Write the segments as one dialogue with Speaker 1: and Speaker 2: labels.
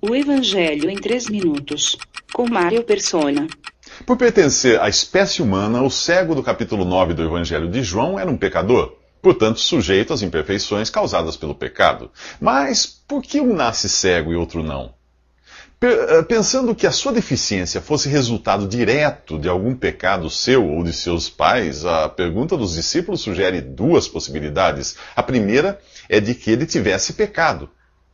Speaker 1: O Evangelho em 3 minutos, com Mário Persona.
Speaker 2: Por pertencer à espécie humana, o cego do capítulo 9 do Evangelho de João era um pecador, portanto sujeito às imperfeições causadas pelo pecado. Mas por que um nasce cego e outro não? Pensando que a sua deficiência fosse resultado direto de algum pecado seu ou de seus pais, a pergunta dos discípulos sugere duas possibilidades. A primeira é de que ele tivesse pecado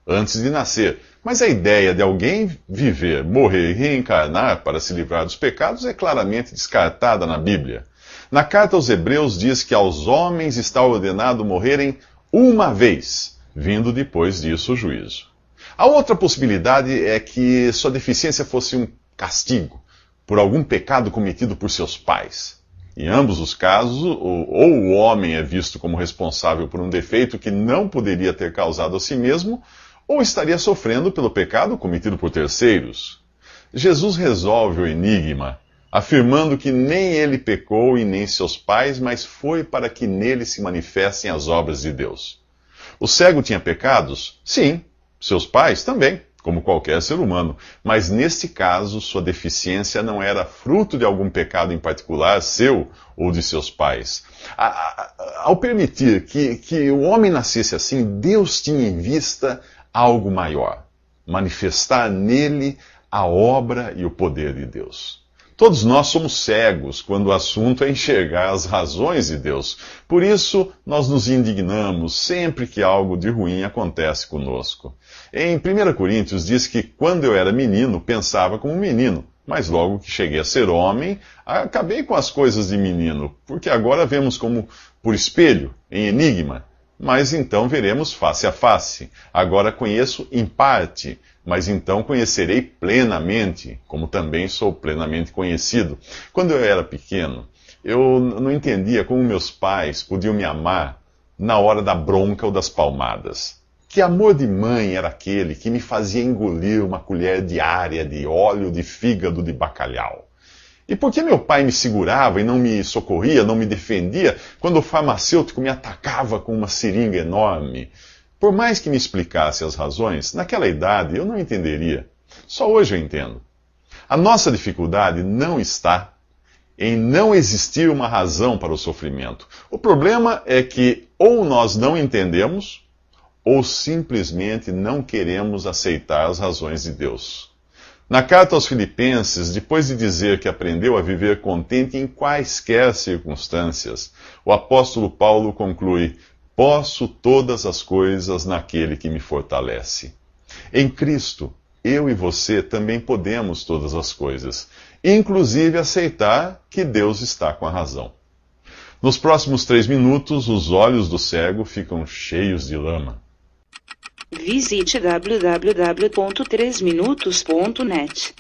Speaker 2: antes de nascer. Mas a ideia de alguém viver, morrer e reencarnar para se livrar dos pecados é claramente descartada na Bíblia. Na carta aos Hebreus diz que aos homens está ordenado morrerem uma vez, vindo depois disso o juízo. A outra possibilidade é que sua deficiência fosse um castigo por algum pecado cometido por seus pais. Em ambos os casos, ou o homem é visto como responsável por um defeito que não poderia ter causado a si mesmo, ou estaria sofrendo pelo pecado cometido por terceiros. Jesus resolve o enigma, afirmando que nem ele pecou e nem seus pais, mas foi para que nele se manifestem as obras de Deus. O cego tinha pecados? Sim. Seus pais também, como qualquer ser humano. Mas neste caso, sua deficiência não era fruto de algum pecado em particular, seu ou de seus pais. Ao permitir que o homem nascesse assim, Deus tinha em vista algo maior, manifestar nele a obra e o poder de Deus. Todos nós somos cegos quando o assunto é enxergar as razões de Deus. Por isso, nós nos indignamos sempre que algo de ruim acontece conosco. Em 1 Coríntios diz que quando eu era menino, pensava como menino, mas logo que cheguei a ser homem, acabei com as coisas de menino, porque agora vemos como por espelho, em enigma. Mas então veremos face a face. Agora conheço em parte, mas então conhecerei plenamente, como também sou plenamente conhecido. Quando eu era pequeno, eu não entendia como meus pais podiam me amar na hora da bronca ou das palmadas. Que amor de mãe era aquele que me fazia engolir uma colher diária de óleo de fígado de bacalhau? E por que meu pai me segurava e não me socorria, não me defendia, quando o farmacêutico me atacava com uma seringa enorme? Por mais que me explicasse as razões, naquela idade eu não entenderia. Só hoje eu entendo. A nossa dificuldade não está em não existir uma razão para o sofrimento. O problema é que ou nós não entendemos, ou simplesmente não queremos aceitar as razões de Deus. Na carta aos Filipenses, depois de dizer que aprendeu a viver contente em quaisquer circunstâncias, o apóstolo Paulo conclui: posso todas as coisas naquele que me fortalece. Em Cristo, eu e você também podemos todas as coisas, inclusive aceitar que Deus está com a razão. Nos próximos 3 minutos, os olhos do cego ficam cheios de lama.
Speaker 1: Visite www.3minutos.net.